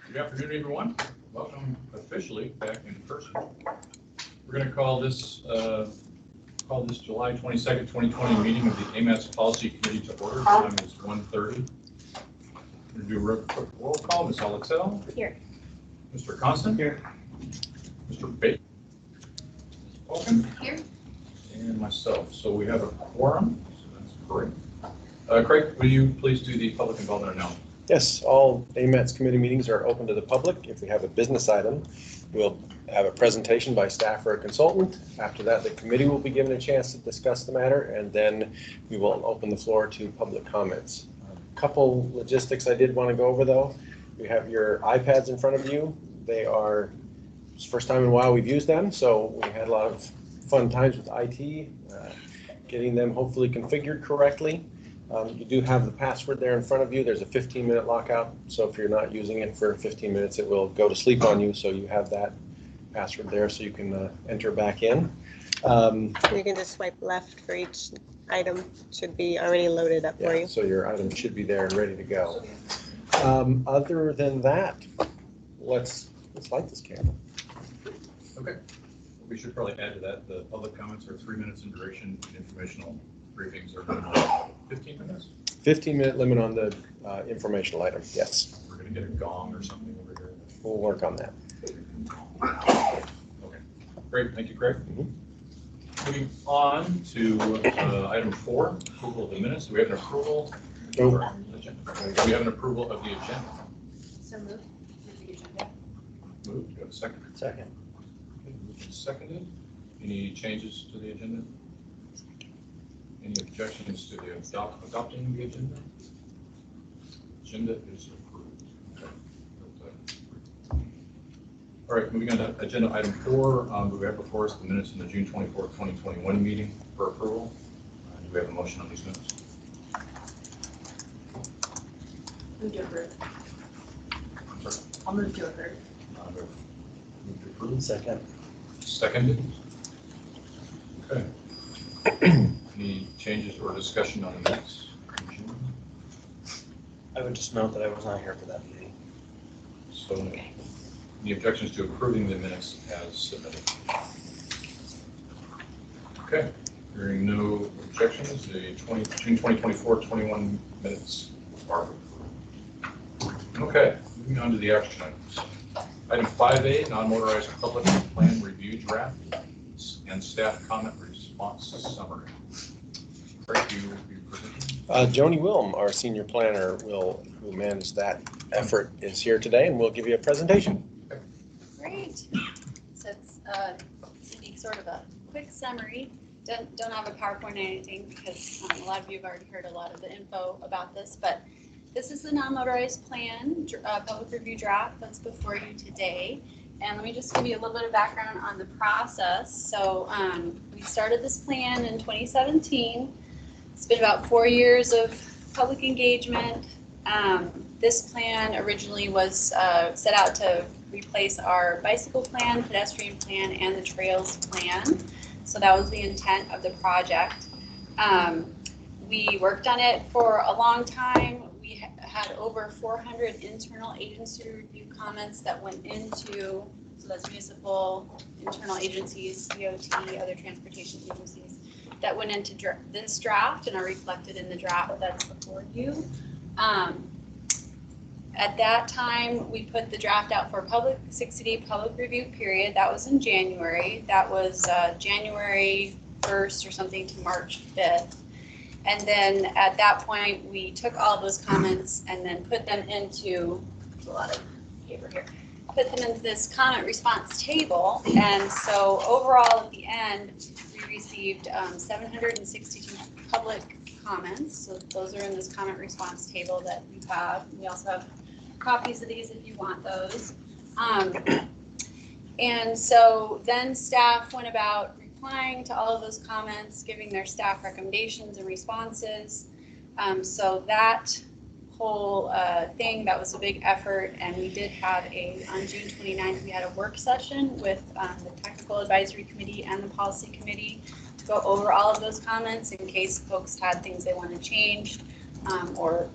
Good afternoon, everyone. Welcome officially back in person. We're going to call this July 22nd, 2020 meeting of the AMATS Policy Committee to order. Time is 1:30. We're going to do a real quick roll call. Ms. Alex-El. Here. Mr. Constant. Here. Mr. Bates. Ms. Falcon. Here. And myself. So we have a quorum, so that's great. Craig, will you please do the public involvement announcement? Yes, all AMATS committee meetings are open to the public. If we have a business item, we'll have a presentation by staff or a consultant. After that, the committee will be given a chance to discuss the matter, and then we will open the floor to public comments. A couple logistics I did want to go over, though. You have your iPads in front of you. They are, it's the first time in a while we've used them, so we had a lot of fun times with IT, getting them hopefully configured correctly. You do have the password there in front of you. There's a 15-minute lockout, so if you're not using it for 15 minutes, it will go to sleep on you, so you have that password there so you can enter back in. You can just swipe left for each item. Should be already loaded up for you. So your item should be there and ready to go. Other than that, let's light this candle. Okay. We should probably add to that, the public comments are 3 minutes in duration, and informational briefings are 15 minutes. 15-minute limit on the informational item, yes. We're going to get a gong or something over here. We'll work on that. Okay, great, thank you, Craig. Moving on to item 4, approval of the minutes. Do we have an approval? Nope. Do we have an approval of the agenda? So moved. Moved. Do you have a second? Second. Okay, moved and seconded. Any changes to the agenda? Any objections to the adopting the agenda? Agenda is approved. Okay. All right, moving on to agenda item 4. We have before us the minutes from the June 24th, 2021 meeting for approval. Do we have a motion on these minutes? Move to approve. I'm sorry? I'll move to approve. Move to approve. Second. Seconded. Okay. Any changes or discussion on the minutes? I would just note that I was not here for that meeting. So, any objections to approving the minutes as submitted? Okay, hearing no objections, the June 2024-21 minutes are approved. Okay, moving on to the action items. Item 5A, non-motorized public plan review draft and staff comment response summary. Thank you. Joni Wilm, our senior planner, who manage that effort, is here today, and we'll give you a presentation. Great. So it's sort of a quick summary. Don't have a PowerPoint or anything because a lot of you have already heard a lot of the info about this, but this is the non-motorized plan public review draft that's before you today. And let me just give you a little bit of background on the process. So we started this plan in 2017. It's been about 4 years of public engagement. This plan originally was set out to replace our bicycle plan, pedestrian plan, and the trails plan. So that was the intent of the project. We worked on it for a long time. We had over 400 internal agency review comments that went into, so that's municipal, internal agencies, DOT, other transportation agencies, that went into this draft and are reflected in the draft that's before you. At that time, we put the draft out for a 60-day public review period. That was in January. That was January 1st or something to March 5th. And then at that point, we took all of those comments and then put them into, there's a lot of paper here, put them into this comment response table. And so overall at the end, we received 762 public comments. So those are in this comment response table that we have. We also have copies of these if you want those. And so then staff went about replying to all of those comments, giving their staff recommendations and responses. So that whole thing, that was a big effort, and we did have on June 29th, we had a work session with the Technical Advisory Committee and the Policy Committee to go over all of those comments in case folks had things they want to change or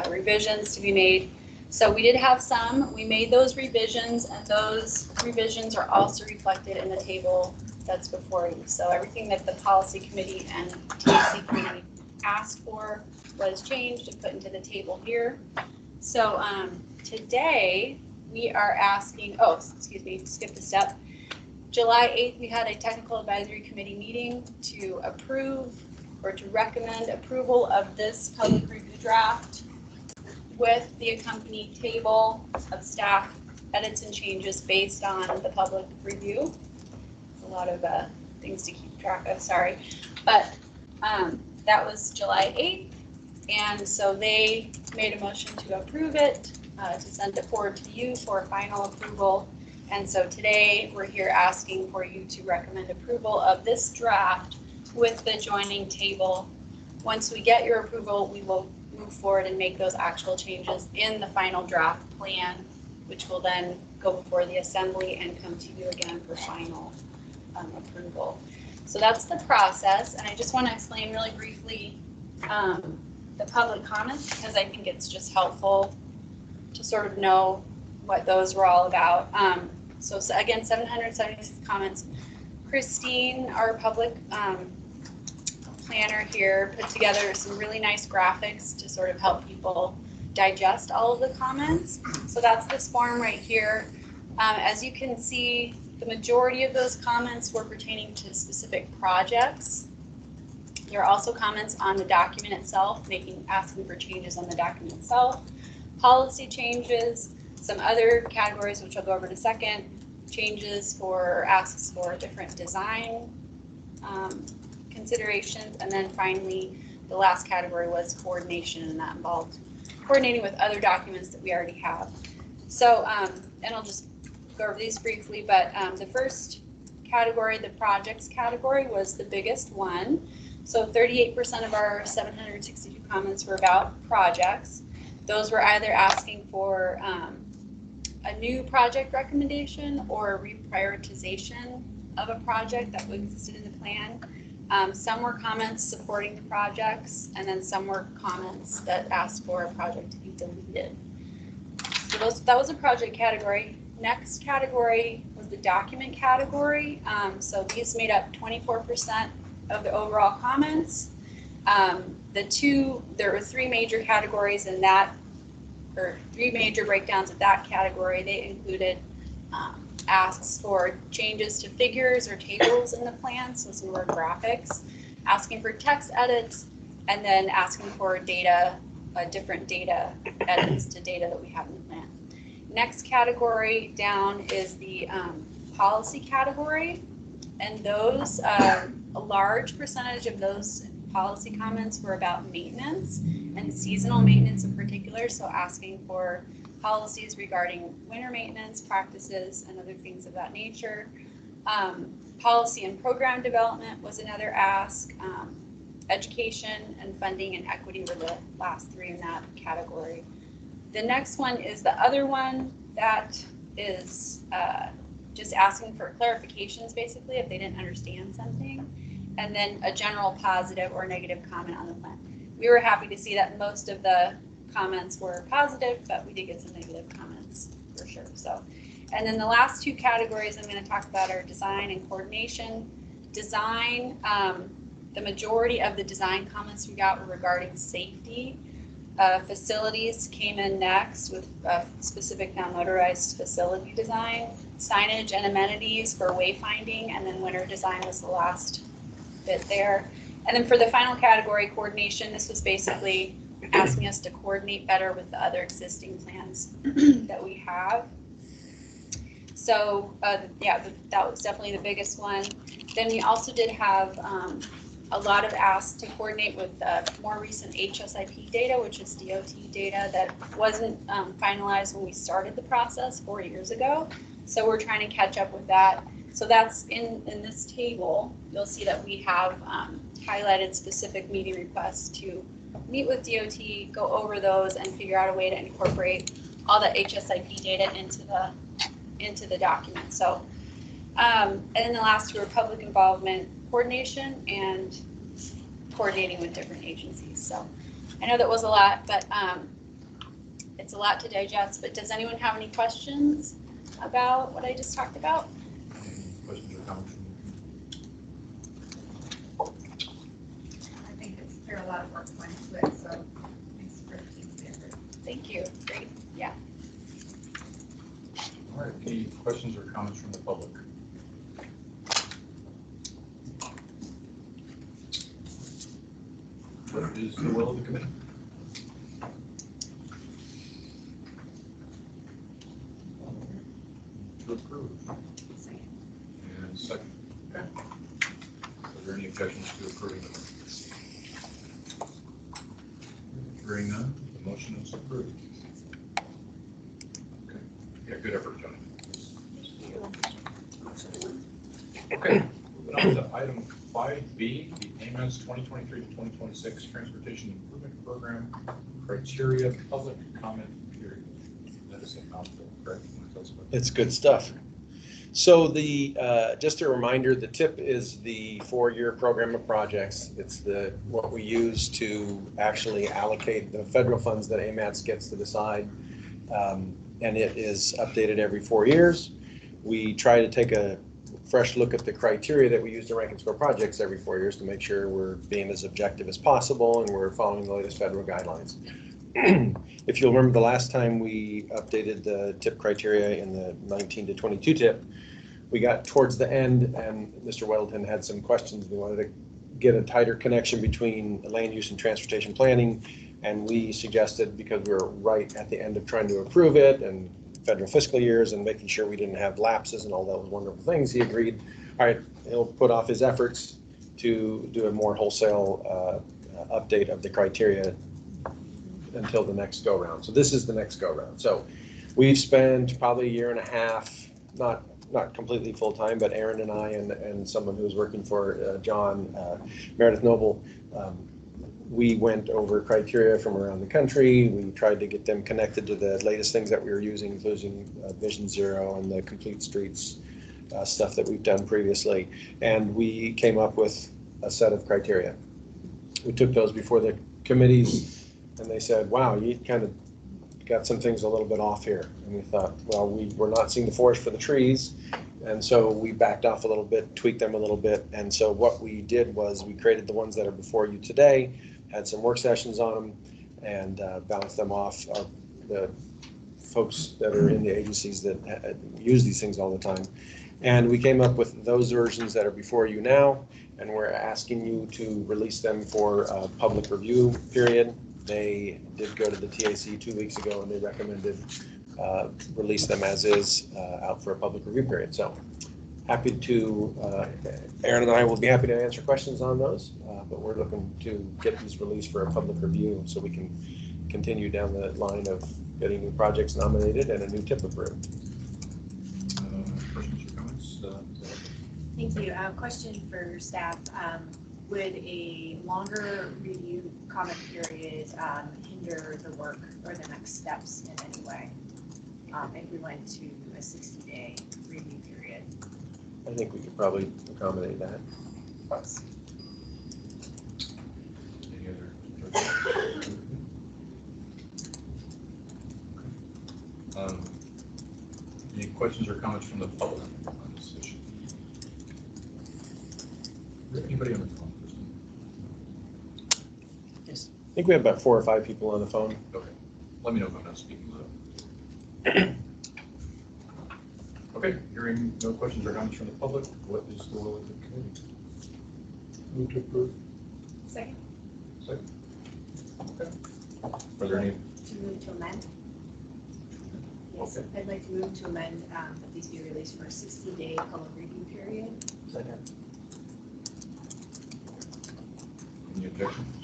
revisions to be made. So we did have some, we made those revisions, and those revisions are also reflected in the table that's before you. So everything that the policy committee and TAC committee asked for was changed and put into the table here. So today we are asking, skip a step. July 8th, we had a technical advisory committee meeting to approve or to recommend approval of this public review draft with the accompanying table of staff edits and changes based on the public review. A lot of things to keep track of, sorry. But that was July 8th. And so they made a motion to approve it, to send it forward to you for final approval. And so today we're here asking for you to recommend approval of this draft with the joining table. Once we get your approval, we will move forward and make those actual changes in the final draft plan, which will then go before the assembly and come to you again for final approval. So that's the process. And I just want to explain really briefly the public comments, because I think it's just helpful to sort of know what those were all about. So again, 776 comments. Christine, our public planner here, put together some really nice graphics to sort of help people digest all of the comments. So that's this form right here. As you can see, the majority of those comments were pertaining to specific projects. There are also comments on the document itself, asking for changes on the document itself, policy changes, some other categories, which I'll go over in a second, changes for asks for different design considerations, and then finally, the last category was coordination, and that involved coordinating with other documents that we already have. So, and I'll just go over these briefly, but the first category, the projects category, was the biggest one. So 38% of our 762 comments were about projects. Those were either asking for a new project recommendation or a reprioritization of a project that existed in the plan. Some were comments supporting the projects, and then some were comments that asked for a project to be deleted. So that was a project category. Next category was the document category. So these made up 24% of the overall comments. There were three major categories in that, or three major breakdowns of that category. They included asks for changes to figures or tables in the plan, so some more graphics, asking for text edits, and then asking for data, different data edits to data that we have in the plan. Next category down is the policy category, and those, a large percentage of those policy comments were about maintenance and seasonal maintenance in particular, so asking for policies regarding winter maintenance practices and other things of that nature. Policy and program development was another ask. Education and funding and equity were the last three in that category. The next one is the other one, that is just asking for clarifications, basically, if they didn't understand something, and then a general positive or negative comment on the plan. We were happy to see that most of the comments were positive, but we did get some negative comments for sure. So, and then the last two categories I'm going to talk about are design and coordination. Design, the majority of the design comments we got were regarding safety. Facilities came in next with specific non-motorized facility design, signage and amenities for wayfinding, and then winter design was the last bit there. And then for the final category, coordination, this was basically asking us to coordinate better with the other existing plans that we have. So yeah, that was definitely the biggest one. Then we also did have a lot of asks to coordinate with more recent HSIP data, which is DOT data that wasn't finalized when we started the process 4 years ago. So we're trying to catch up with that. So that's in this table. You'll see that we have highlighted specific meeting requests to meet with DOT, go over those, and figure out a way to incorporate all the HSIP data into the document. So, and then the last two are public involvement coordination and coordinating with different agencies. So I know that was a lot, but it's a lot to digest, but does anyone have any questions about what I just talked about? Any questions or comments from I think there's a lot of work going into it, so thanks for the team's effort. Thank you. Great. Yeah. All right, any questions or comments from the public? What is the will of the committee? To approve. And second. Okay. Are there any objections to approving the motion? Hearing none, the motion is approved. Okay. Yeah, good effort, Johnny. Okay, moving on to item 5B, the AMATS 2023 to 2026 Transportation Improvement Program Criteria Public Comment Period. That is a mouthful, correct? Can you tell us about that? It's good stuff. So just a reminder, the TIP is the 4-year program of projects. It's what we use to actually allocate the federal funds that AMATS gets to decide. And it is updated every 4 years. We try to take a fresh look at the criteria that we use to rank and score projects every 4 years to make sure we're being as objective as possible and we're following the latest federal guidelines. If you'll remember, the last time we updated the TIP criteria in the 19 to 22 TIP, we got towards the end and Mr. Weddleton had some questions. We wanted to get a tighter connection between land use and transportation planning. And we suggested, because we were right at the end of trying to approve it and federal fiscal years and making sure we didn't have lapses and all those wonderful things, he agreed, all right, he'll put off his efforts to do a more wholesale update of the criteria until the next go round. So this is the next go round. So we've spent probably a year and a half, not completely full time, but Aaron and I and someone who's working for John, Meredith Noble, we went over criteria from around the country. We tried to get them connected to the latest things that we were using, including Vision Zero and the Complete Streets stuff that we've done previously. And we came up with a set of criteria. We took those before the committees and they said, wow, you kind of got some things a little bit off here. And we thought, well, we're not seeing the forest for the trees. And so we backed off a little bit, tweaked them a little bit. And so what we did was we created the ones that are before you today, had some work sessions on them, and bounced them off the folks that are in the agencies that use these things all the time. And we came up with those versions that are before you now, and we're asking you to release them for a public review period. They did go to the TAC 2 weeks ago, and they recommended release them as is out for a public review period. So happy to, Aaron and I will be happy to answer questions on those, but we're looking to get these released for a public review so we can continue down the line of getting new projects nominated and a new TIP approved. Questions or comments? Thank you. Question for staff. Would a longer review comment period hinder the work or the next steps in any way if we went to a 60-day review period? I think we could probably accommodate that. Any other? Any questions or comments from the public on this issue? Is there anybody on the phone? I think we have about 4 or 5 people on the phone. Okay, let me know if I'm not speaking loud. Okay, hearing no questions or comments from the public, what is the will of the committee? Move to approve. Second. Second. Okay. Are there any? To move to amend? Yes, Okay. I'd like to move to amend that these be released for a 60-day public review period. Second. Any objections?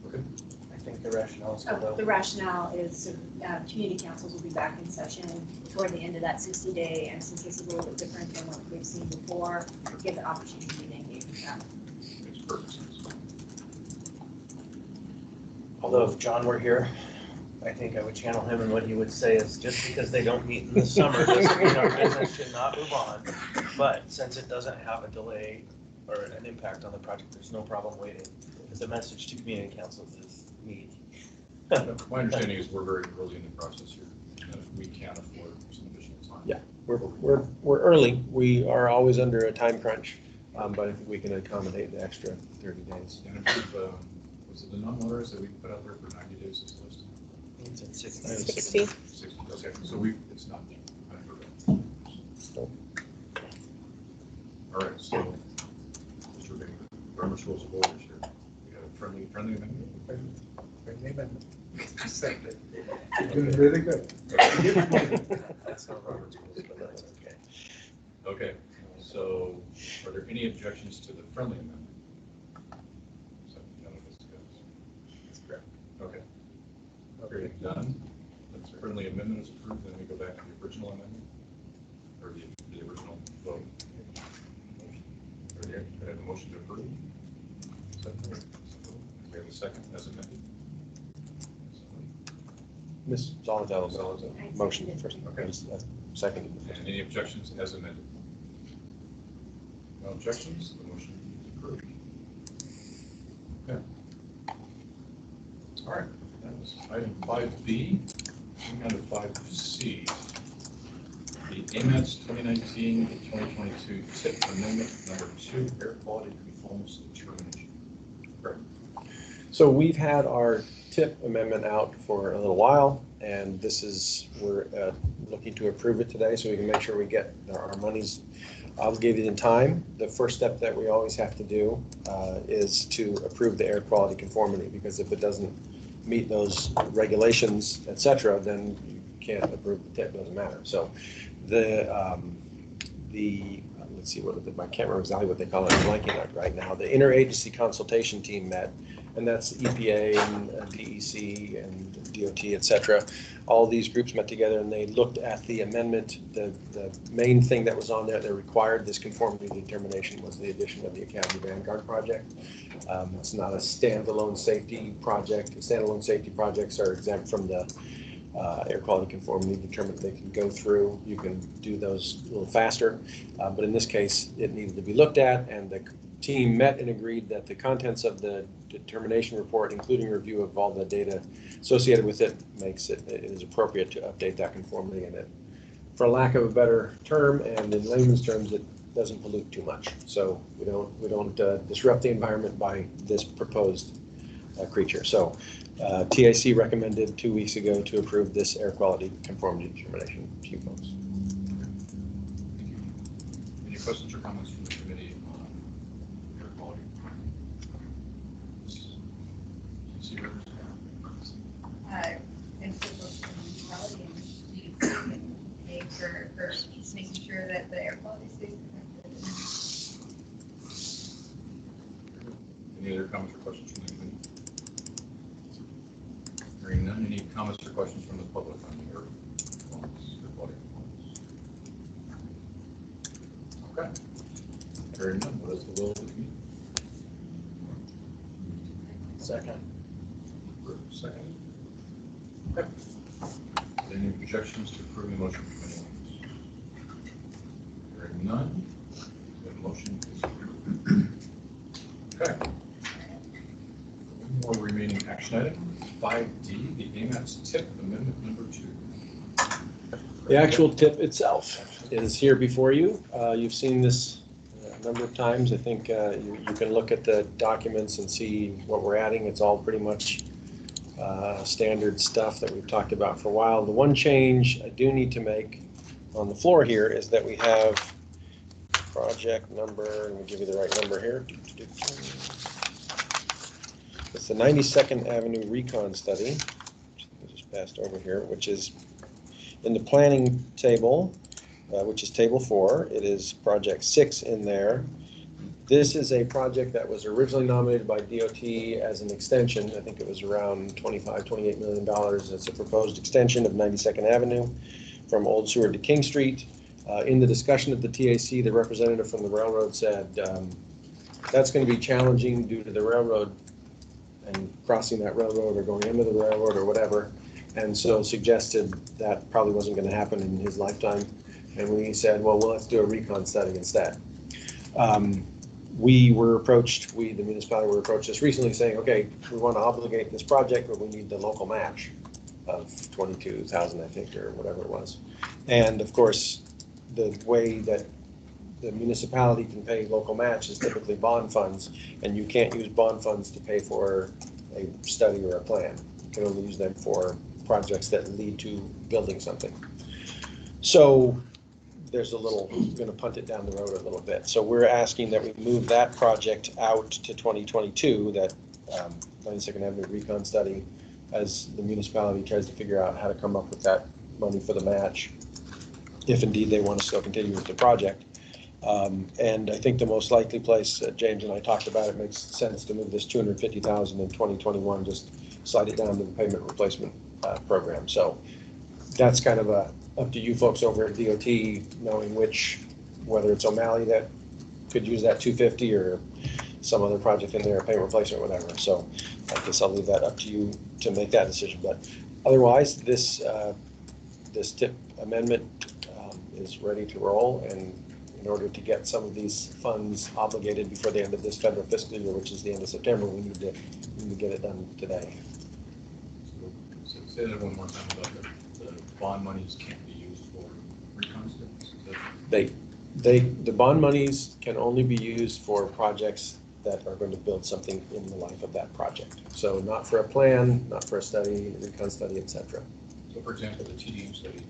Okay. I think the rationale is good The though. rationale is community councils will be back in session toward the end of that 60-day, and since this is a little bit different than what we've seen before, give the opportunity to engage with them. Makes perfect sense. Although if John were here, I think I would channel him, and what he would say is just because they don't meet in the summer doesn't mean our business should not move on. But since it doesn't have a delay or an impact on the project, there's no problem waiting. Because the message to community councils is meet. My understanding is we're very early in the process here, and if we can't afford some additional time. Yeah. We're early. We are always under a time crunch, but if we can accommodate the extra 30 days. And I believe, was it the non-motors that we put out there for 90 days this list? It's at 60. 60. 60, okay, so it's not, I forgot. All right, so, Mr. Baker, Robert's rules of order here. We got a friendly amendment? Friendly amendment. Accepted. You're doing really good. That's not Robert's rules, but that's okay. Okay, so are there any objections to the friendly amendment? So, none of us goes. That's correct. Okay. Hearing none, the friendly amendment is approved, then we go back to the original amendment, or the original vote. We have a motion to approve. We have a second as amended. Ms. Zolotano's motion first. Okay. Second. And any objections as amended? No objections, the motion is approved. Okay. All right, that was item 5B. Moving on to 5C. The AMATS 2019-2022 TIP Amendment Number 2, Air Quality Conformance Determination. Correct. So we've had our TIP amendment out for a little while, and we're looking to approve it today so we can make sure we get our monies obligated in time. The first step that we always have to do is to approve the air quality conformity, because if it doesn't meet those regulations, et cetera, then you can't approve the TIP, doesn't matter. So let's see, I can't remember exactly what they call it, I'm blanking on right now. The interagency consultation team met, and that's EPA and DEC and DOT, et cetera. All these groups met together and they looked at the amendment. The main thing that was on there that required this conformity determination was the addition of the Academy Vanguard project. It's not a standalone safety project. Standalone safety projects are exempt from the air quality conformity determinant. They can go through. You can do those a little faster, but in this case, it needed to be looked at, and the team met and agreed that the contents of the determination report, including review of all the data associated with it, makes it is appropriate to update that conformity, and it, for lack of a better term, and in layman's terms, it doesn't pollute too much. So we don't disrupt the environment by this proposed creature. So TAC recommended 2 weeks ago to approve this air quality conformity determination. To you folks. Thank you. Any questions or comments from the committee on air quality? For just making sure that the air quality stays protected. Any other comments or questions from the committee? Hearing none, any comments or questions from the public on the air quality performance? Okay. Hearing none, what is the will of the committee? Second. Second. Okay. Any objections to approving the motion from anyone? Hearing none, the motion is approved. Okay. One more remaining action item, 5D, the AMATS TIP Amendment Number 2. The actual TIP itself is here before you. You've seen this a number of times. I think you can look at the documents and see what we're adding. It's all pretty much standard stuff that we've talked about for a while. The one change I do need to make on the floor here is that we have project number, let me give you the right number here. It's the 92nd Avenue Recon study, which I just passed over here, which is in the planning table, which is table 4. It is project 6 in there. This is a project that was originally nominated by DOT as an extension. I think it was around $28 million. It's a proposed extension of 92nd Avenue from Old Seward to King Street. In the discussion at the TAC, the representative from the railroad said that's going to be challenging due to the railroad and crossing that railroad or going into the railroad or whatever, and so suggested that probably wasn't going to happen in his lifetime. And we said, well, let's do a recon study instead. we, the municipality were approached just recently saying, okay, we want to obligate this project, but we need the local match of 22,000, I think, or whatever it was. And of course, the way that the municipality can pay local match is typically bond funds, and you can't use bond funds to pay for a study or a plan. You can only use them for projects that lead to building something. So there's a little, going to punt it down the road a little bit. So we're asking that we move that project out to 2022, that 92nd Avenue Recon study, as the municipality tries to figure out how to come up with that money for the match, if indeed they want to still continue with the project. And I think the most likely place, James and I talked about, it makes sense to move this $250,000 in 2021, just slide it down to the pavement replacement program. So that's kind of up to you folks over at DOT, knowing whether it's O'Malley that could use that 250 or some other project in there, pavement replacement, whatever. So I guess I'll leave that up to you to make that decision. But otherwise, this tip amendment is ready to roll, and in order to get some of these funds obligated before the end of this federal fiscal year, which is the end of September, we need to get it done today. So say that one more time about the bond monies can't be used for recon studies. The bond monies can only be used for projects that are going to build something in the life of that project. So not for a plan, not for a study, recon study, etc. So for example, the TDM study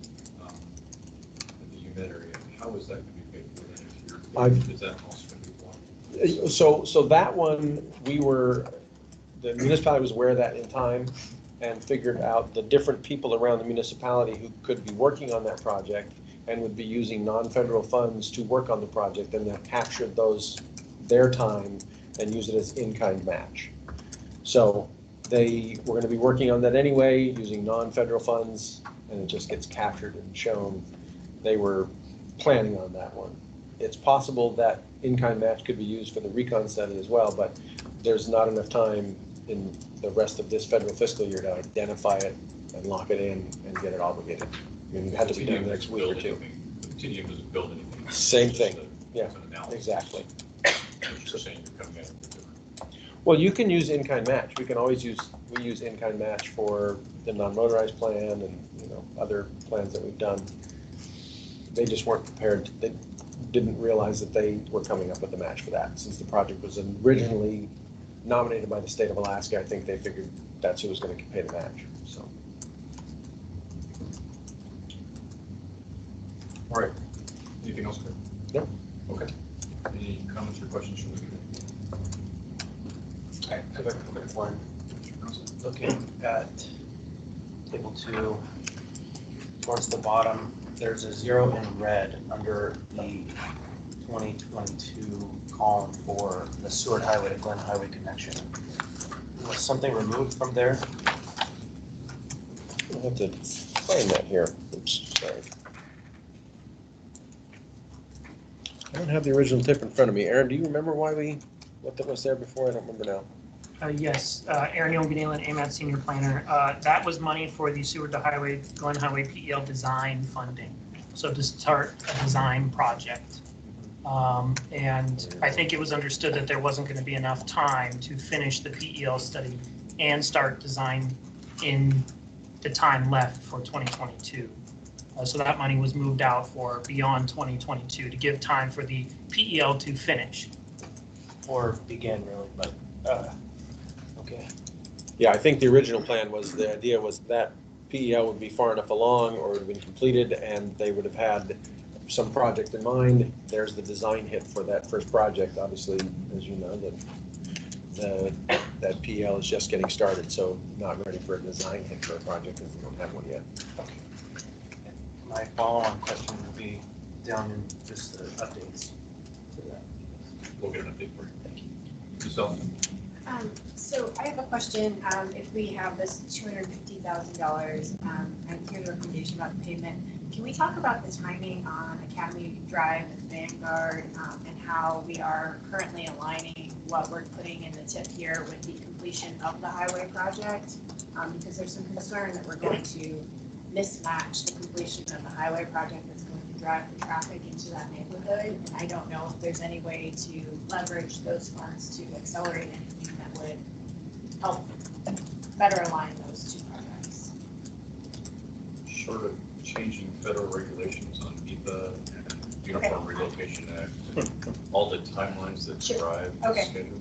in the unit area, how is that going to be paid for then if you're, is that also going to be one? So that one, the municipality was aware of that in time and figured out the different people around the municipality who could be working on that project and would be using non-federal funds to work on the project, and they've captured their time and use it as in-kind match. So they were going to be working on that anyway, using non-federal funds, and it just gets captured and shown. They were planning on that one. It's possible that in-kind match could be used for the recon study as well, but there's not enough time in the rest of this federal fiscal year to identify it and lock it in and get it obligated. I mean, it had to be done the next week or two. TDM doesn't build anything. Same thing. Yeah, It's an analysis. Exactly. You're saying you're coming at it different. Well, you can use in-kind match. We use in-kind match for the non-motorized plan and, other plans that we've done. They just weren't prepared. They didn't realize that they were coming up with a match for that. Since the project was originally nominated by the state of Alaska, I think they figured that's who was going to pay the match, so. All right. Anything else, Craig? No. Okay. Any comments or questions from the committee? I have a quick one. Looking at table 2, towards the bottom, there's a 0 in red under the 2022 column for the Seward Highway to Glen Highway connection. Was something removed from there? I'll have to find that here. Oops, sorry. I don't have the original tip in front of me. Aaron, do you remember what that was there before? I don't remember now. Yes, Aaron Young-Ganalen, AMATS Senior Planner. That was money for the Seward to Highway, Glen Highway PEL design funding. So to start a design project. And I think it was understood that there wasn't going to be enough time to finish the PEL study and start design in the time left for 2022. So that money was moved out for beyond 2022 to give time for the PEL to finish. Or begin really, but okay. Yeah, I think the original plan was, the idea was that PEL would be far enough along or would have been completed and they would have had some project in mind. There's the design hit for that first project. Obviously, as you know, that PEL is just getting started, so not ready for a design hit for a project because we don't have one yet. Okay. My follow-on question would be down in just the updates to that. We'll get an update for you. Thank you. Ms. Ellison? So I have a question. If we have this $250,000, and hear the recommendation about the pavement, can we talk about the timing on Academy Drive and Vanguard, and how we are currently aligning what we're putting in the tip here with the completion of the highway project? Because there's some concern that we're going to mismatch the completion of the highway project that's going to drive the traffic into that neighborhood. And I don't know if there's any way to leverage those funds to accelerate anything that would help better align those two projects. Short of changing federal regulations on NEPA and Uniform Relocation Act, all the timelines that drive the Okay. schedule.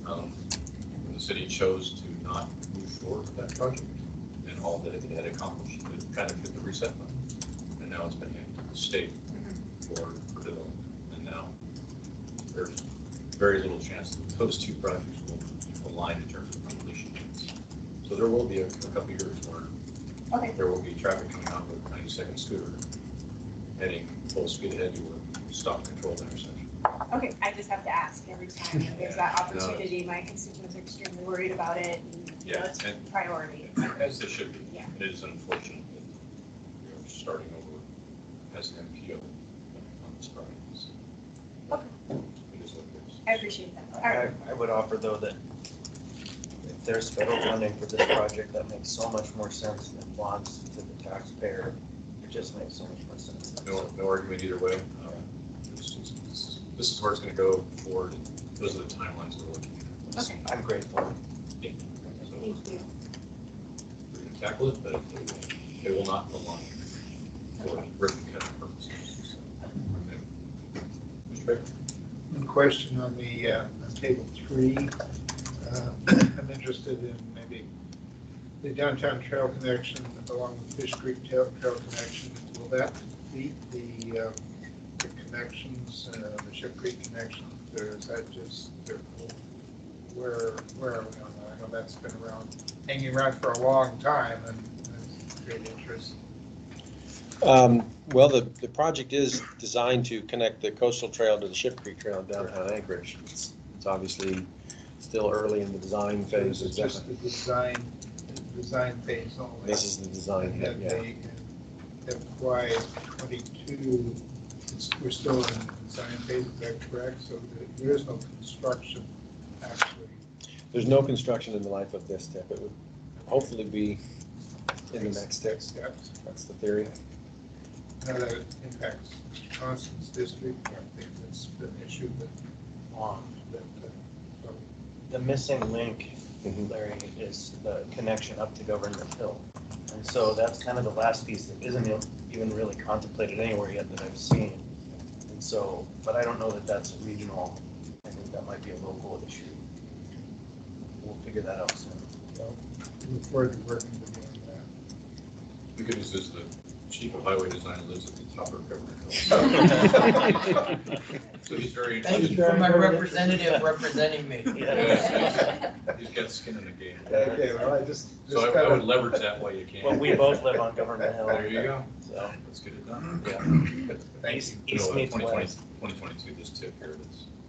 When the city chose to not move forward with that project, and all that it had accomplished, it kind of hit the reset button. And now it's been handed to the state for development. And now there's very little chance that those two projects will align in terms of completion dates. So there will be a couple years where Okay. there will be traffic coming out with a 90-second scooter heading full speed ahead to a stop controlled intersection. Okay, I just have to ask every time that there's that opportunity. My constituents are extremely worried about it. And, you know, it's a priority. As they should be. Yeah. It is unfortunate that we are starting over as an MPO on this project. So it is what it is. I appreciate that. All right. I would offer though that if there's federal funding for this project, that makes so much more sense than bonds to the taxpayer. It just makes so much more sense. No argument either way. This is where it's going to go forward. Those are the timelines we're looking at. Okay. I'm grateful. Yeah. So Thank you. we're going to tackle it, but it will not align for ribbon cutting purposes. So, Mr. Baker? One question on the, on table 3. I'm interested in maybe the downtown trail connection along with Fish Creek trail connection. Will that complete the connections, the Ship Creek connection, or is that just, where are we on that? I know that's been hanging around for a long time and has great interest. Well, the project is designed to connect the coastal trail to the Ship Creek Trail in downtown Anchorage. It's obviously still early in the design phase. It's just the design phase only. This is the design, And yeah. they, FY 22, we're still in the design phase, is that correct? So there is no construction actually. There's no construction in the life of this tip. It would hopefully be in the next tip. Steps. That's the theory. Now that it impacts Mr. Constance's district, I think that's been an issue, but so The missing link, Mhm. Larry, is the connection up to Government Hill. And so that's kind of the last piece that isn't even really contemplated anywhere yet that I've seen. And so, but I don't know that that's regional. I think that might be a local issue. We'll figure that out soon. look forward to working with you on that. The good news is the chief of highway design lives at the top of Government Hill. So he's very Thank you interested. for my representative representing me. Yes. He's got skin in the game. Okay, well, I just So I kind would of, leverage that while you can. Well, we both live on Government Hill. There you go. So, Let's get it done. yeah. thank East, you. east meets 2020, west. 2022, this tip here,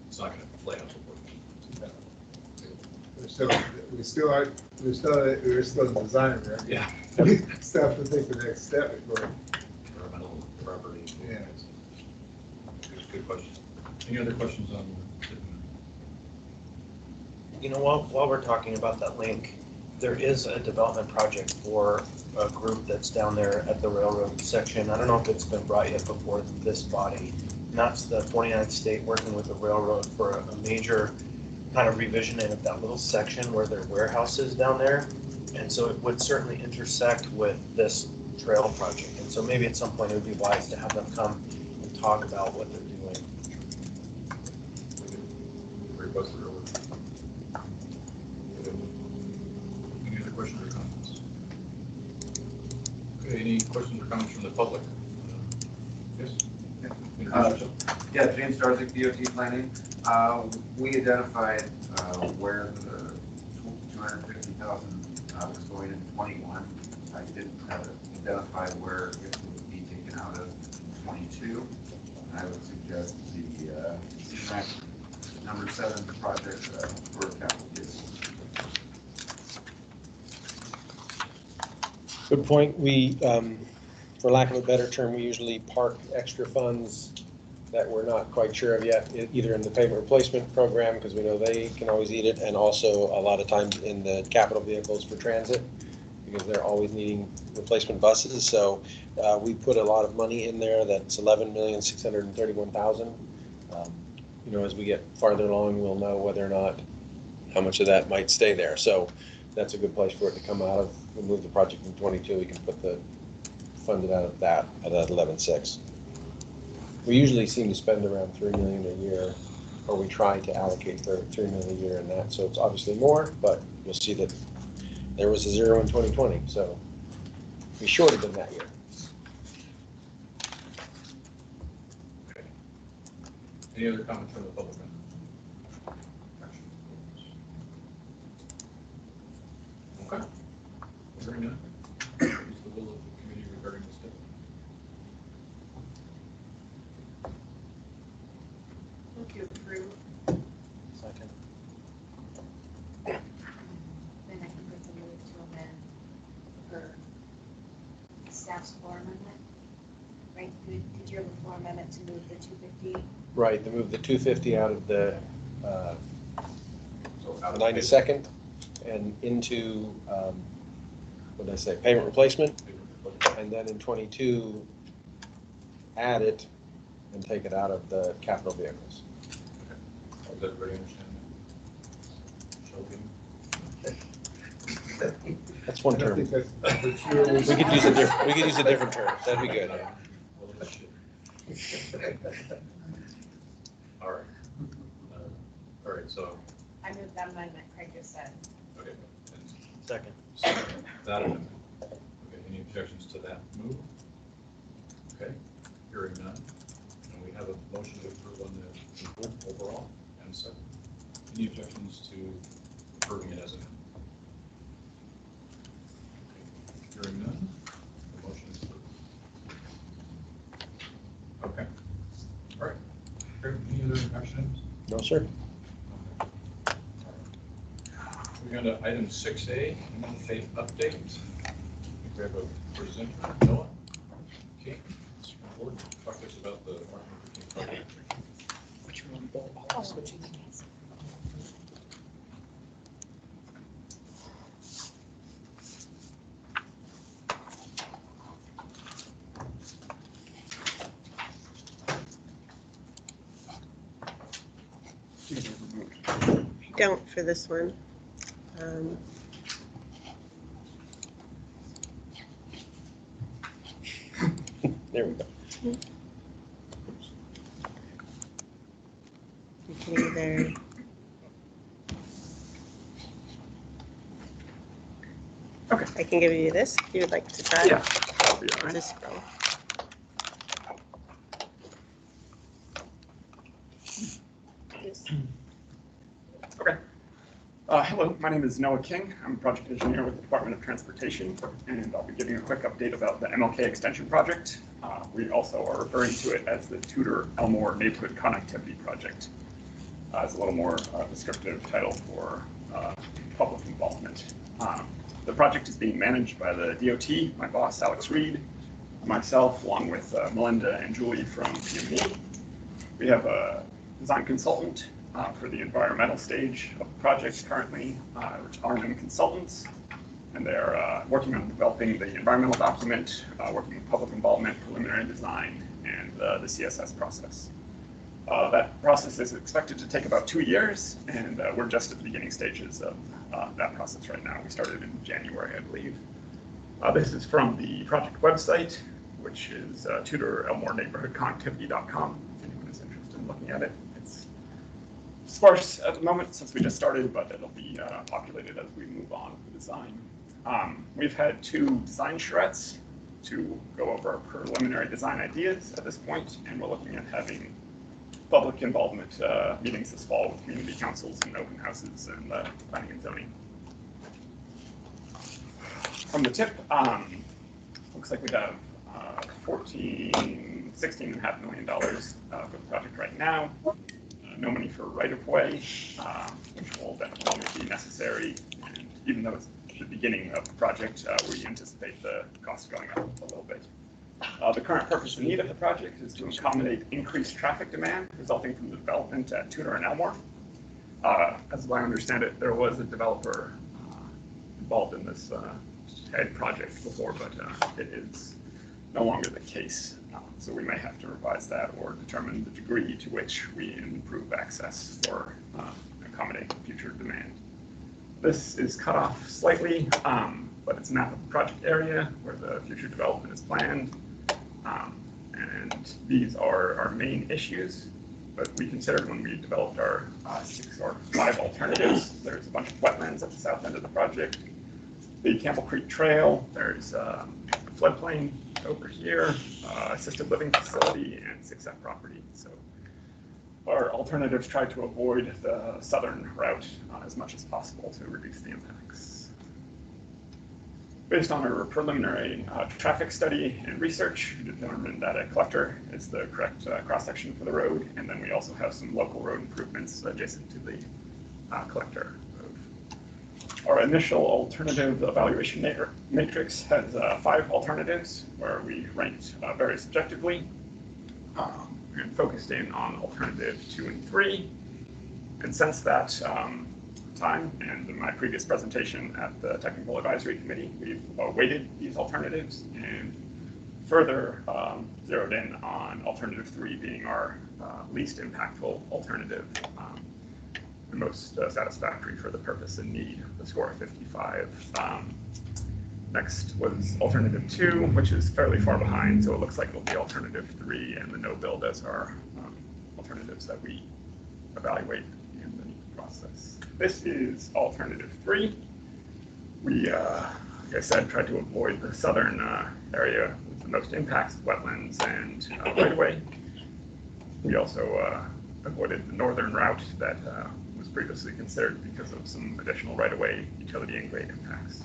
it's not going to play out the board. We're still in design, right? Yeah. Still have to take the next step before. Environmental property. Yeah. Good question. Any other questions on? You know, while we're talking about that link, there is a development project for a group that's down there at the railroad section. I don't know if it's been brought yet before this body. And that's the 49th state working with the railroad for a major kind of revisioning of that little section where their warehouse is down there. And so it would certainly intersect with this trail project. And so maybe at some point it would be wise to have them come and talk about what they're doing. Any other questions or comments? Okay, any questions or comments from the public? Yes? Introduce yourself. Yeah, James Darzik, DOT Planning. We identified where the 250,000 was going in 21. I didn't identify where it would be taken out of 22. And I would suggest the number 7 project for capital case. Good point. We, for lack of a better term, we usually park extra funds that we're not quite sure of yet, either in the pavement replacement program, because we know they can always eat it, and also a lot of times in the capital vehicles for transit, because they're always needing replacement buses. So we put a lot of money in there. That's $11,631,000. You know, as we get farther along, we'll know whether or not how much of that might stay there. So that's a good place for it to come out of. We'll move the project in 22. We can put the funded out of that at 11.6. We usually seem to spend around $3 million a year, or we try to allocate for $3 million a year in that. So it's obviously more, but you'll see that there was a zero in 2020. So we shorted them that year. Okay. Any other comments from the public? Okay. Hearing none. What is the will of the committee regarding this step? Move to approve. Second. Then I can put the move to amend for staff's floor amendment. Right, did you have a floor amendment to move the 250? Right, to move the 250 out of the So out of 92nd and into, what did I say, payment replacement? And then in 22, add it and take it out of the capital vehicles. Does everybody understand that? Choking. That's one I don't term. think that's We could use a different term. That'd be good. All right. All right, so, I moved that amendment Craig just said. okay. Second. That amendment. Okay, any objections to that move? Okay, hearing none. And we have a motion to approve on the move overall and second. Any objections to approving it as amended? Hearing none, the motion is approved. Okay. All right. Any other actions? No, sir. We're going to item 6A, faith update. I think we have a presenter, Noah. Okay. Board, talk to us about the Martin Luther King project. I don't for this one. There we go. You can either. Okay. I can give you this if you would like to try. Yeah, I'll be all right. Just scroll. Just- Okay. Hello, my name is Noah King. I'm a project engineer with the Department of Transportation, and I'll be giving a quick update about the Mlk Extension Project. We also are referring to it as the Tudor Elmore Neighborhood Connectivity Project. It's a little more descriptive title for public involvement. The project is being managed by the DOT, my boss, Alex Reed, myself, along with Melinda and Julie from PME. We have a design consultant for the environmental stage of the project currently, which are RM Consultants, and they're working on developing the environmental document, working with public involvement, preliminary design, and the CSS process. That process is expected to take about 2 years, and we're just at the beginning stages of that process right now. We started in January, I believe. This is from the project website, which is TudorElmoreNeighborhoodConnectivity.com, if anyone is interested in looking at it. It's sparse at the moment since we just started, but it'll be populated as we move on with the design. We've had 2 design charrettes to go over our preliminary design ideas at this point, and we're looking at having public involvement meetings this fall with community councils and open houses and planning and zoning. From the tip, looks like we have $16.5 million for the project right now. No money for right-of-way, which will definitely be necessary. And even though it's the beginning of the project, we anticipate the cost going up a little bit. The current purpose and need of the project is to accommodate increased traffic demand resulting from the development at Tudor and Elmore. As I understand it, there was a developer involved in this head project before, but it is no longer the case. So we may have to revise that or determine the degree to which we improve access or accommodate future demand. This is cut off slightly, but it's a map of the project area where the future development is planned. And these are our main issues, but we considered when we developed our 6 or 5 alternatives. There's a bunch of wetlands at the south end of the project, the Campbell Creek Trail, there's a floodplain over here, assisted living facility, and 6F property. So our alternatives try to avoid the southern route as much as possible to reduce the impacts. Based on our preliminary traffic study and research, we determined that a collector is the correct cross-section for the road, and then we also have some local road improvements adjacent to the collector road. Our initial alternative evaluation matrix has 5 alternatives where we ranked very subjectively and focused in on alternative 2 and 3. And since that time and in my previous presentation at the Technical Advisory Committee, we've weighted these alternatives and further zeroed in on alternative 3 being our least impactful alternative and most satisfactory for the purpose and need, the score of 55. Next was alternative 2, which is fairly far behind, so it looks like it'll be alternative 3 and the no build as our alternatives that we evaluate in the NEPA process. This is alternative 3. We, like I said, tried to avoid the southern area with the most impacts, wetlands and right-of-way. We also avoided the northern route that was previously considered because of some additional right-of-way, utility, and grade impacts.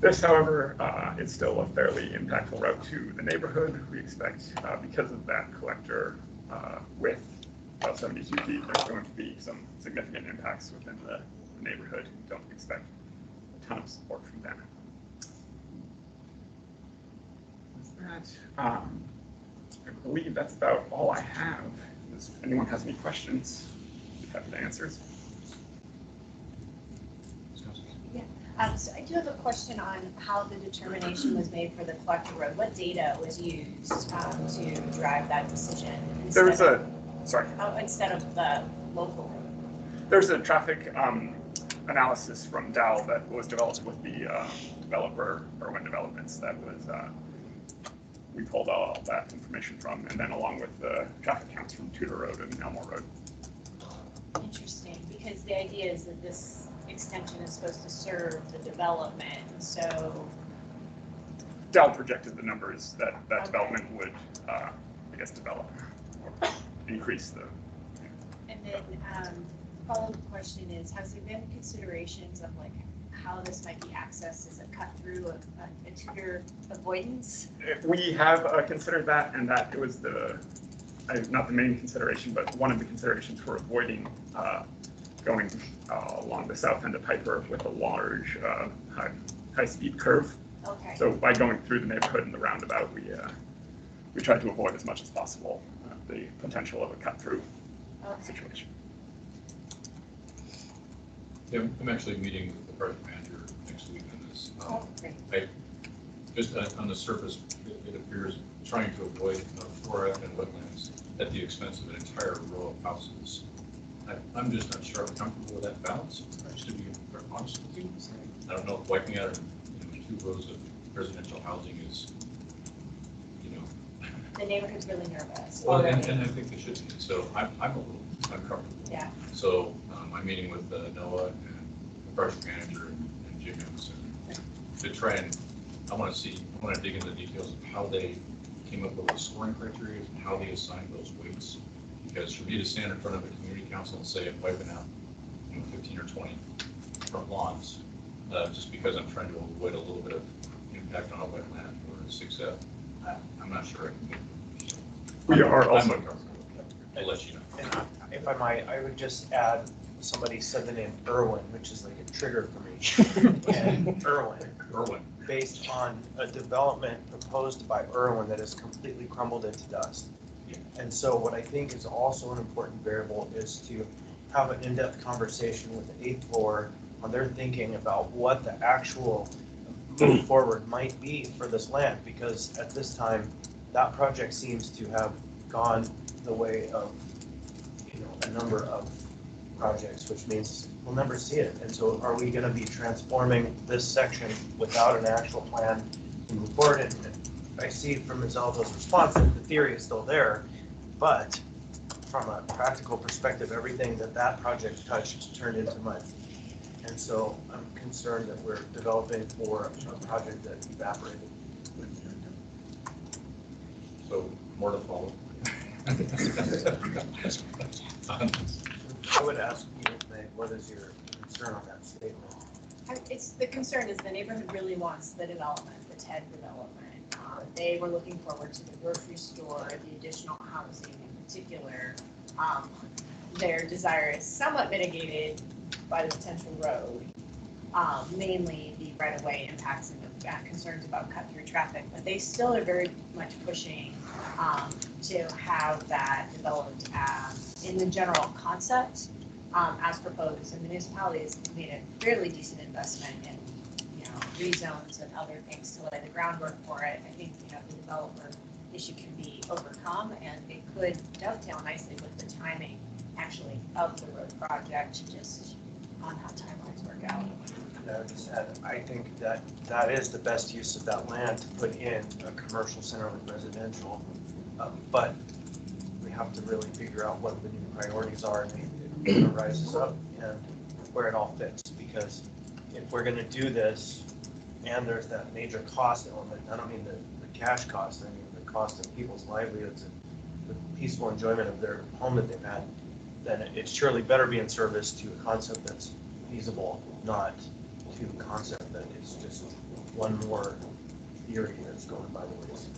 This, however, is still a fairly impactful route to the neighborhood. We expect, because of that collector width, about 72 feet, there's going to be some significant impacts within the neighborhood. Don't expect a ton of support from them. I believe that's about all I have. If anyone has any questions, I'd be happy to answer. So I do have a question on how the determination was made for the collector road. What data was used to drive that decision? There's instead of the local road. There's a traffic analysis from Dow that was developed with the developer, Irwin Developments, that was we pulled all that information from, and then along with the traffic counts from Tudor Road and Elmore Road. Interesting, because the idea is that this extension is supposed to serve the development, so. Dow projected the numbers that that development would, I guess, develop or increase the. And then follow-up question is, has there been considerations of like how this might be accessed as a cut through a Tudor avoidance? We have considered that, and that it was the, not the main consideration, but one of the considerations for avoiding going along the south end of Piper with a large high-speed curve. Okay. So by going through the neighborhood and the roundabout, we tried to avoid as much as possible the potential of a cut-through situation. Yeah, I'm actually meeting with the project manager next week on this. Great. Just on the surface, it appears trying to avoid forest and wetlands at the expense of an entire row of houses. I'm just not sure I'm comfortable with that balance, to be honest with you. I don't know if wiping out 2 rows of residential housing is, The neighborhood's really nervous. Well, and I think they should be. So I'm a little uncomfortable. Yeah. So I'm meeting with Noah and the project manager and Jim Emerson to try and I want to dig into the details of how they came up with the scoring criteria and how they assigned those weights. Because for me to stand in front of a community council and say I'm wiping out 15 or 20 front lawns, just because I'm trying to avoid a little bit of impact on a wetland or a 6F, I'm not sure I can get it. We are also. I'll let you know. And if I might, I would just add, somebody said the name Irwin, which is like a trigger for me. And Irwin, based on a development proposed by Irwin that is completely crumbled into dust. And so what I think is also an important variable is to have an in-depth conversation with the 8th floor on their thinking about what the actual move forward might be for this land, because at this time, that project seems to have gone the way of, a number of projects, which means we'll never see it. And so are we gonna be transforming this section without an actual plan to move forward? And I see from Ms. Alva's response that the theory is still there, but from a practical perspective, everything that project touched turned into mud. And so I'm concerned that we're developing for a project that evaporated. So more to follow. I would ask you, Meg, what is your concern on that statement? The concern is the neighborhood really wants the development, the TED development. They were looking forward to the grocery store, the additional housing in particular. Their desire is somewhat mitigated by the potential road, mainly the right-of-way impacts and the concerns about cut-through traffic, but they still are very much pushing to have that developed in the general concept as proposed. And municipalities made a fairly decent investment in rezones and other things to lay the groundwork for it. I think the developer issue can be overcome, and it could dovetail nicely with the timing actually of the road project, just on how timelines work out. I would just add, I think that is the best use of that land to put in a commercial center with residential. But we have to really figure out what the new priorities are and it rises up and where it all fits. Because if we're gonna do this and there's that major cost element, I don't mean the cash cost, I mean the cost of people's livelihoods and the peaceful enjoyment of their home that they've had, then it surely better be in service to a concept that's feasible, not to a concept that is just one more theory that's going by the wayside.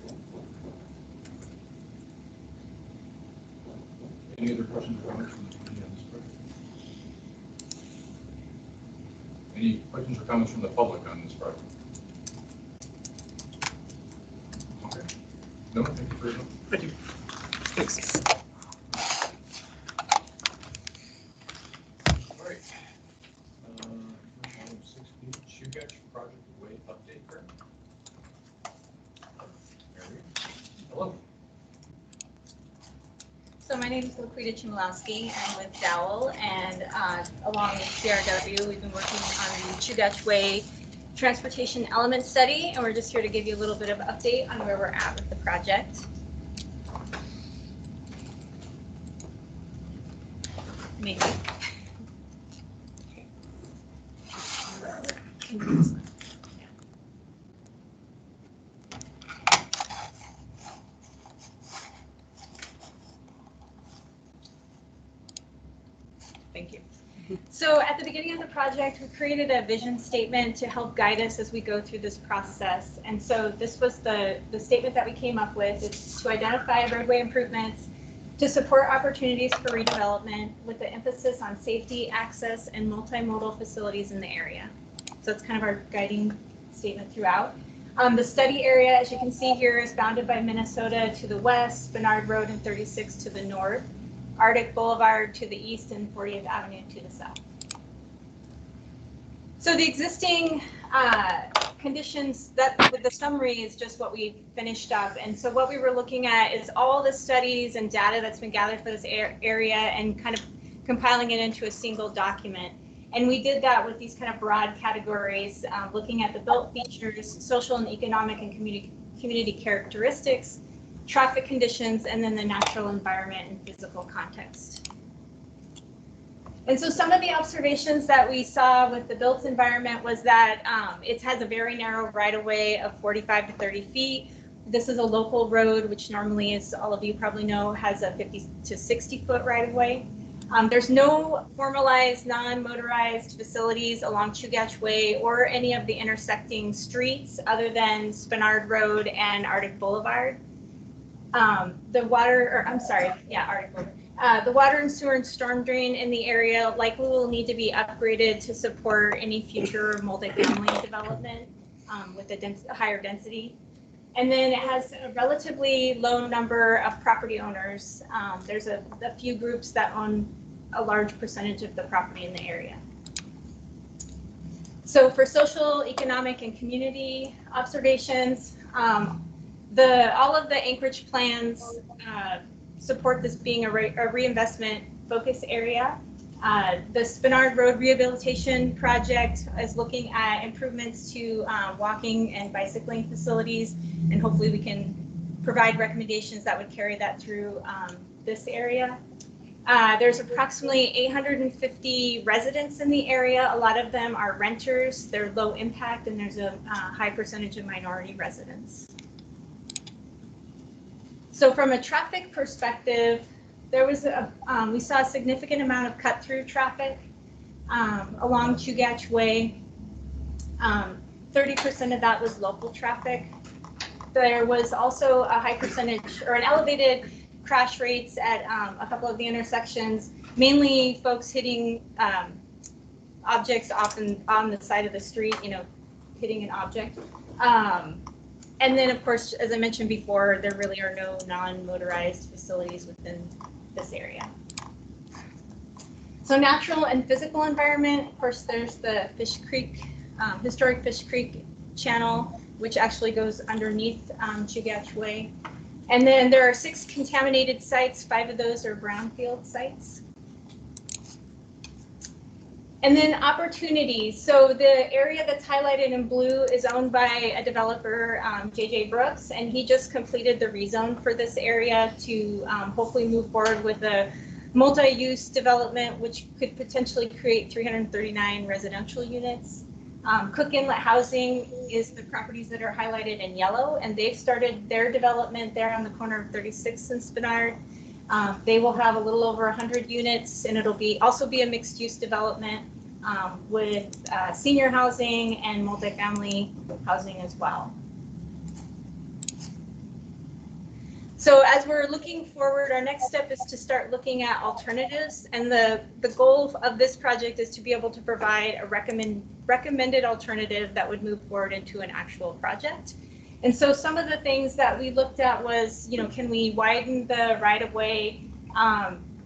Any other questions or comments from the committee on this project? Any questions or comments from the public on this project? Okay. No, thank you very much. Thank you. All right. Item 16, Chugach Project Way Update. Hello. So my name is Mlk. I'm with Dowell, and along with CRW, we've been working on the Chugach Way Transportation Element Study, and we're just here to give you a little bit of update on where we're at with the project. Maybe. Thank you. So at the beginning of the project, we created a vision statement to help guide us as we go through this process. And so this was the statement that we came up with. It's to identify roadway improvements to support opportunities for redevelopment with the emphasis on safety, access, and multimodal facilities in the area. So it's kind of our guiding statement throughout. The study area, as you can see here, is bounded by Minnesota to the west, Bernard Road and 36 to the north, Arctic Boulevard to the east, and 40th Avenue to the south. So the existing conditions, that with the summary is just what we finished up. And so what we were looking at is all the studies and data that's been gathered for this area and kind of compiling it into a single document. And we did that with these kind of broad categories, looking at the built features, social and economic and community characteristics, traffic conditions, and then the natural environment and physical context. And so some of the observations that we saw with the built environment was that it has a very narrow right-of-way of 45 to 30 feet. This is a local road, which normally, as all of you probably know, has a 50 to 60 foot right-of-way. There's no formalized non-motorized facilities along Chugach Way or any of the intersecting streets other than Spenard Road and Arctic Boulevard. The water and sewer and storm drain in the area likely will need to be upgraded to support any future multifamily development with a higher density. And then it has a relatively low number of property owners. There's a few groups that own a large percentage of the property in the area. So for social, economic, and community observations, all of the Anchorage plans support this being a reinvestment focus area. The Spinard Road Rehabilitation Project is looking at improvements to walking and bicycling facilities, and hopefully we can provide recommendations that would carry that through this area. There's approximately 850 residents in the area. A lot of them are renters. They're low impact, and there's a high percentage of minority residents. So from a traffic perspective, there was we saw a significant amount of cut-through traffic along Chugach Way. 30% of that was local traffic. There was also a high percentage or an elevated crash rates at a couple of the intersections, mainly folks hitting objects often on the side of the street, hitting an object. And then, of course, as I mentioned before, there really are no non-motorized facilities within this area. So natural and physical environment, of course, there's the Fish Creek, historic Fish Creek channel, which actually goes underneath Chugach Way. And then there are 6 contaminated sites. 5 of those are brownfield sites. And then opportunities. So the area that's highlighted in blue is owned by a developer, JJ Brooks, and he just completed the rezone for this area to hopefully move forward with a multi-use development, which could potentially create 339 residential units. Cook Inlet Housing is the properties that are highlighted in yellow, and they've started their development there on the corner of 36th and Spinard. They will have a little over 100 units, and it'll also be a mixed-use development with senior housing and multifamily housing as well. So as we're looking forward, our next step is to start looking at alternatives, and the goal of this project is to be able to provide a recommended alternative that would move forward into an actual project. And so some of the things that we looked at was, can we widen the right-of-way?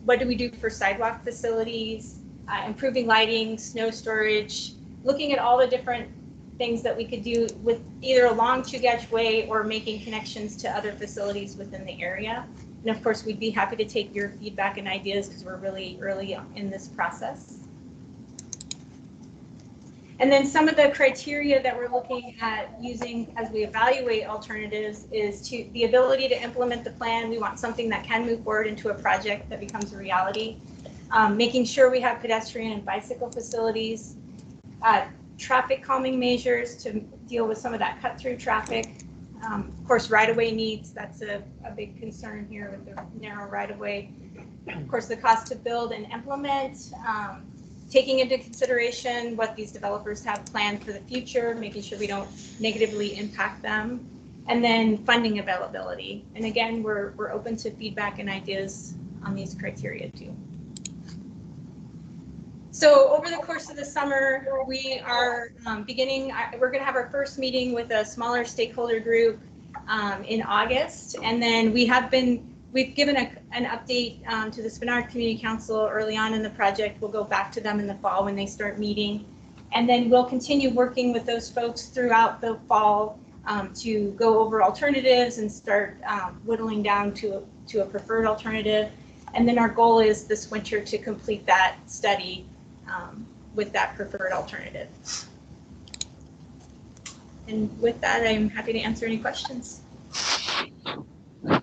What do we do for sidewalk facilities? Improving lighting, snow storage, looking at all the different things that we could do with either along Chugach Way or making connections to other facilities within the area. And of course, we'd be happy to take your feedback and ideas because we're really early in this process. And then some of the criteria that we're looking at using as we evaluate alternatives is the ability to implement the plan. We want something that can move forward into a project that becomes a reality. Making sure we have pedestrian and bicycle facilities, traffic calming measures to deal with some of that cut-through traffic. Of course, right-of-way needs, that's a big concern here with the narrow right-of-way. Of course, the cost to build and implement, taking into consideration what these developers have planned for the future, making sure we don't negatively impact them, and then funding availability. And again, we're open to feedback and ideas on these criteria too. So over the course of the summer, we are we're going to have our first meeting with a smaller stakeholder group in August. And then we've given an update to the Spinard Community Council early on in the project. We'll go back to them in the fall when they start meeting. And then we'll continue working with those folks throughout the fall to go over alternatives and start whittling down to a preferred alternative. And then our goal is this winter to complete that study with that preferred alternative. And with that, I'm happy to answer any questions. Any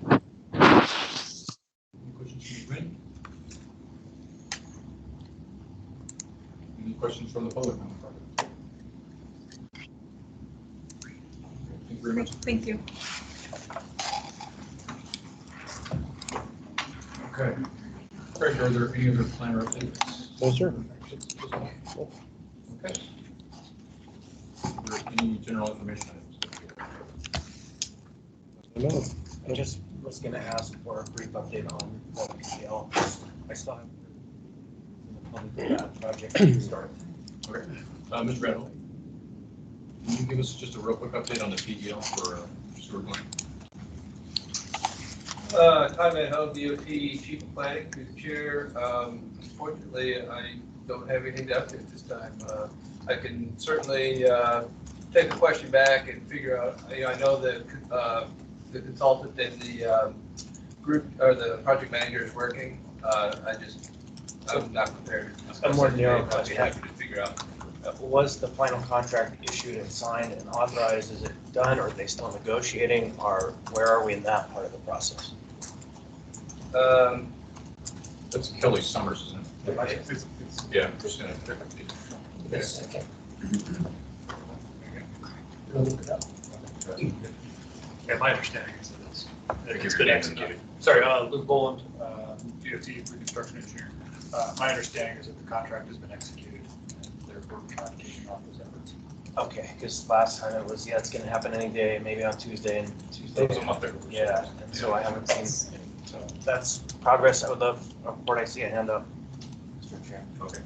questions from the committee? Any questions from the public on the project? Thank you very much. Thank you. Okay. Craig, are there any other planner updates? No, sir. Okay. Are there any general information items? No. I just was going to ask for a brief update on PL. I still haven't heard from the public that project start. Okay. Ms. Randall, can you give us just a real quick update on the PEL for sewer plant? Todd Van Ho, DOT Chief of Planning, through the chair. Unfortunately, I don't have anything to update this time. I can certainly take the question back and figure out, I know that the consultant and the group, or the project manager is working. I'm not prepared to discuss A more it today, narrow but I'd be question. happy to figure out. Was the final contract issued and signed and authorized? Is it done, or are they still negotiating, or where are we in that part of the process? That's Kelly Summers, isn't it? Yeah, Christina. Yes. Yeah, my understanding is that it's been executed. Sorry, Luke Boland, DOT Reconstruction Engineer. My understanding is that the contract has been executed and they're working on kicking off those efforts. Okay, because last time it was, yeah, it's gonna happen any day, maybe on Tuesday, and Tuesday. That was a month ago. Yeah, and so I haven't seen, so that's progress. I would love a report. I see a hand up, Mr. Chair. Okay.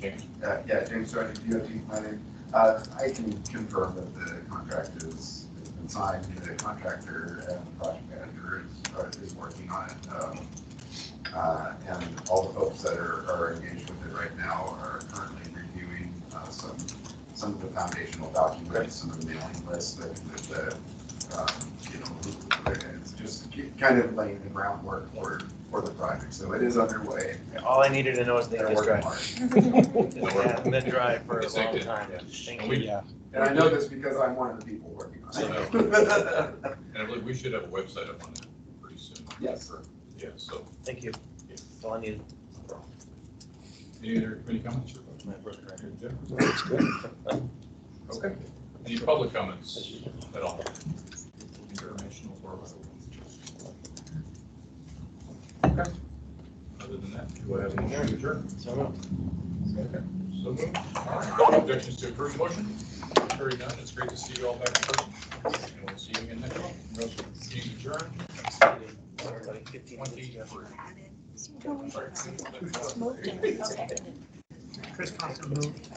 James? Yeah, James Sargent, DOT planning. I can confirm that the contract has been signed. The contractor and the project manager is working on it. And all the folks that are engaged with it right now are currently reviewing some of the foundational documents, some of the mailing lists that it's just kind of laying the groundwork for the project. So it is underway. All I needed to know is they They're just working drive. hard. Yeah, been dry for a Yes, they long did. time. Yeah. Thank And you. we- And I know this because I'm one of the people working on it. And I believe we should have a website up on that pretty soon. Yes, sir. Yeah, so, Thank you. That's all I needed. any other committee comments? That's good. Okay. Any public comments at all? Informational or otherwise? Okay. Other than that, do I have a motion to adjourn? So moved. Okay. So moved. All right. No objections to approve the motion? Very done. It's great to see you all back in person. And we'll see you again next month. Meeting adjourned. Everybody, 15 minutes. 23. Moved. Okay. Chris Thompson moved.